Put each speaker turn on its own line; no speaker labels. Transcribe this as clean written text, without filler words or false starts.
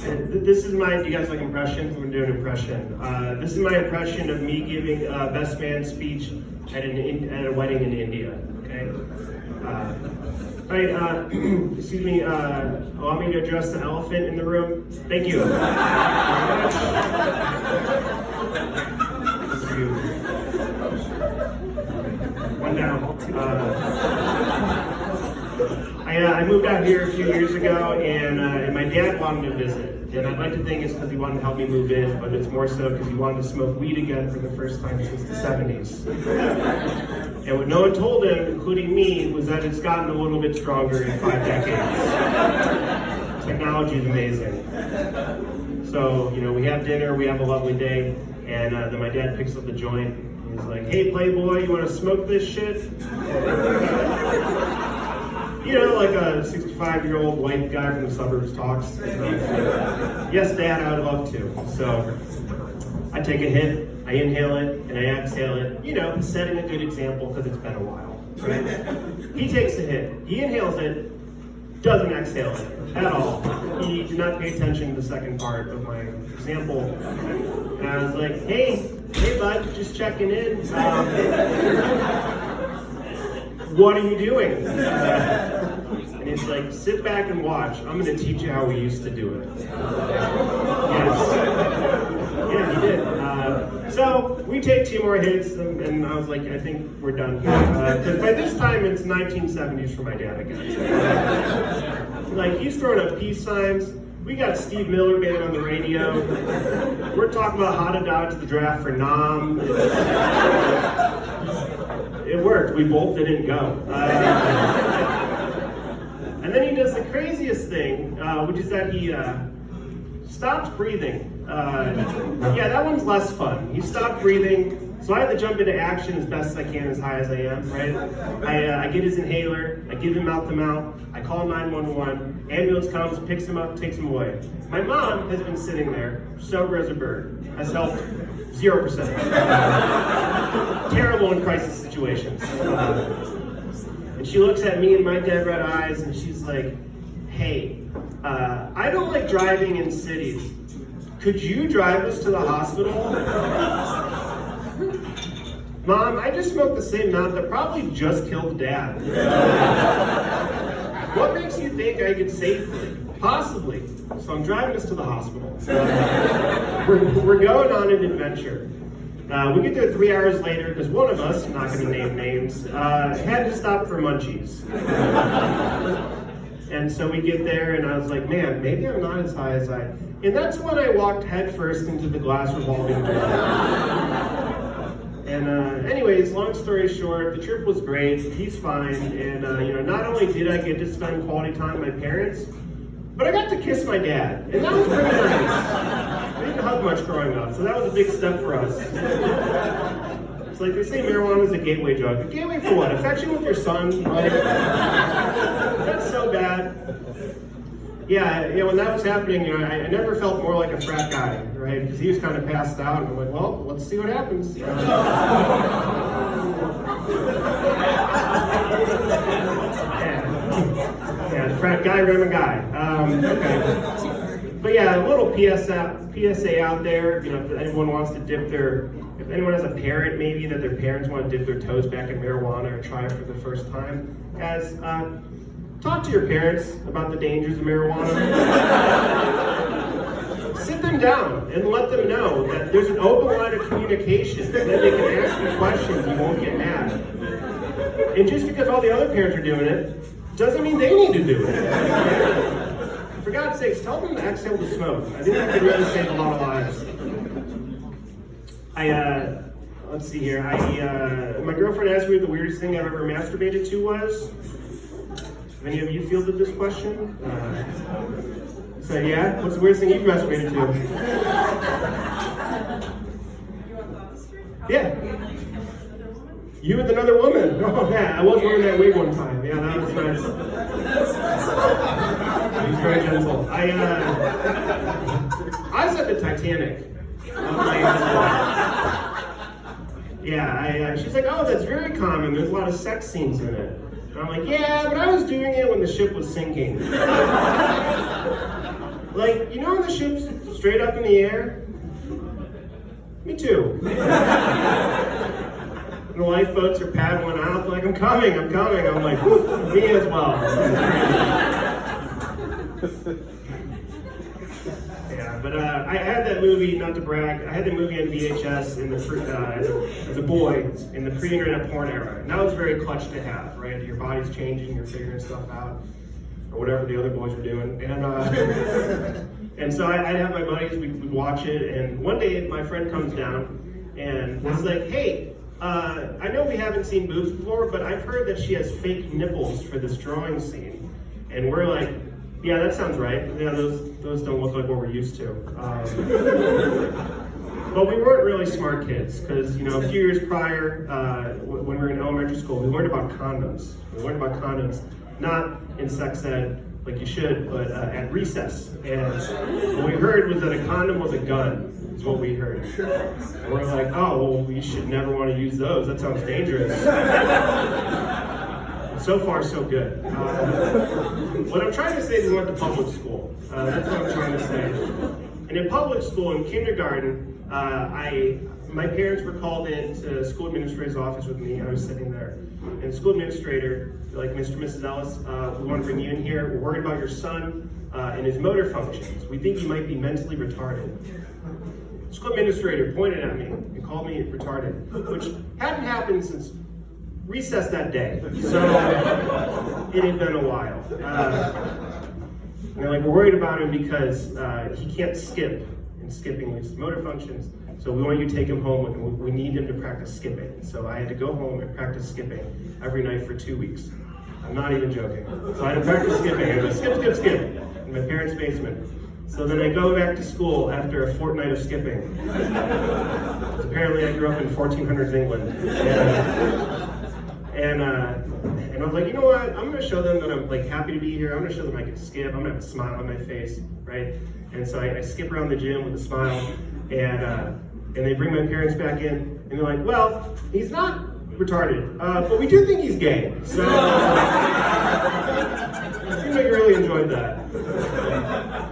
This is my, do you guys like impressions? I'm gonna do an impression. This is my impression of me giving a best man speech at a wedding in India, okay? All right, excuse me, allow me to address the elephant in the room. Thank you. Thank you. One down. I moved out here a few years ago, and my dad wanted to visit. And I'd like to think it's because he wanted to help me move in, but it's more so because he wanted to smoke weed again for the first time since the 70s. And what no one told him, including me, was that it's gotten a little bit stronger in 5 decades. Technology is amazing. So, you know, we have dinner, we have a lovely day, and then my dad picks up the joint, and he's like, "Hey, Playboy, you want to smoke this shit?" You know, like a 65-year-old white guy from the suburbs talks. Yes, Dad, I would love to. So I take a hit, I inhale it, and I exhale it. You know, setting a good example because it's been a while, right? He takes a hit, he inhales it, doesn't exhale it at all. He did not pay attention to the second part of my example. And I was like, hey bud, just checking in. What are you doing? And he's like, sit back and watch. I'm going to teach you how we used to do it. Yes. Yeah, he did. So we take 2 more hits, and I was like, I think we're done here. Because by this time, it's 1970s for my dad again. Like, he's throwing up peace signs. We got Steve Miller Band on the radio. We're talking about how to dodge the draft for Nam. It worked. We both didn't go. And then he does the craziest thing, which is that he stops breathing. Yeah, that one's less fun. He stopped breathing, so I had to jump into action as best as I can, as high as I am, right? I get his inhaler, I give him mouth to mouth, I call 911, ambulance comes, picks him up, takes him away. My mom has been sitting there, sober as a bird, has helped 0%. Terrible in crisis situations. And she looks at me in my dead red eyes and she's like, hey, I don't like driving in cities. Could you drive us to the hospital? Mom, I just smoked the same amount that probably just killed Dad. What makes you think I could safely? Possibly. So I'm driving us to the hospital. We're going on an adventure. We get there 3 hours later because one of us, I'm not going to name names, had to stop for munchies. And so we get there and I was like, man, maybe I'm not as high as I... And that's when I walked headfirst into the glass revolving door. And anyways, long story short, the trip was great, he's fine, and you know, not only did I get to spend quality time with my parents, but I got to kiss my dad, and that was pretty nice. I didn't hug much growing up, so that was a big step for us. It's like they say marijuana is a gateway drug. A gateway for what? Affection with your son? Like, that's so bad. Yeah, you know, when that was happening, you know, I never felt more like a frat guy, right? Because he was kind of passed out, and I'm like, well, let's see what happens. Yeah, frat guy, Raymond guy. Okay. But yeah, a little PSA out there, you know, if anyone wants to dip their, if anyone has a parent maybe that their parents want to dip their toes back in marijuana or try it for the first time, guys, talk to your parents about the dangers of marijuana. Sit them down and let them know that there's an open line of communication, that they can ask you questions, you won't get mad. And just because all the other parents are doing it, doesn't mean they need to do it. For God's sakes, tell them to exhale the smoke. I think that could really save a lot of lives. Let's see here. My girlfriend asked me what the weirdest thing I've ever masturbated to was. Have any of you fielded this question? So yeah, what's the weirdest thing you've masturbated to? Yeah. You with another woman? Oh yeah, I was wearing that wig one time. Yeah, that was nice. He was very gentle. I was at the Titanic. Yeah, she's like, oh, that's very common. There's a lot of sex scenes in it. And I'm like, yeah, but I was doing it when the ship was sinking. Like, you know when the ship's straight up in the air? Me too. The lifeboats are paddling out, like, I'm coming. I'm like, whew, me as well. Yeah, but I had that movie, not to brag, I had the movie on VHS in the as a boy in the pre-internet porn era. And that was very clutch to have, right? Your body's changing, you're figuring stuff out, or whatever the other boys were doing. And so I'd have my buddies, we'd watch it, and one day my friend comes down and was like, hey, I know we haven't seen boobs before, but I've heard that she has fake nipples for this drawing scene. And we're like, yeah, that sounds right. Yeah, those don't look like what we're used to. But we weren't really smart kids, because a few years prior, when we were in elementary school, we learned about condoms. Not in sex ed, like you should, but at recess. And what we heard was that a condom was a gun, is what we heard. And we're like, oh, well, we should never want to use those. That sounds dangerous. So far, so good. What I'm trying to say is we went to public school. That's what I'm trying to say. And in public school, in kindergarten, my parents were called into the school administrator's office with me. I was sitting there. And the school administrator, like Mr. and Mrs. Ellis, we want to bring you in here. We're worried about your son and his motor functions. We think he might be mentally retarded. The school administrator pointed at me and called me retarded, which hadn't happened since recess that day. So it had been a while. And they're like, we're worried about him because he can't skip, and skipping leads to motor functions. So we want you to take him home, and we need him to practice skipping. So I had to go home and practice skipping every night for 2 weeks. I'm not even joking. So I had to practice skipping. I go skip in my parents' basement. So then I go back to school after a fortnight of skipping. Apparently I grew up in 1400s England. And I was like, you know what? I'm going to show them that I'm like happy to be here. I'm going to show them I can skip. I'm going to have a smile on my face, right? And so I skip around the gym with a smile, and they bring my parents back in, and they're like, well, he's not retarded, but we do think he's gay. So it seems like you really enjoyed that.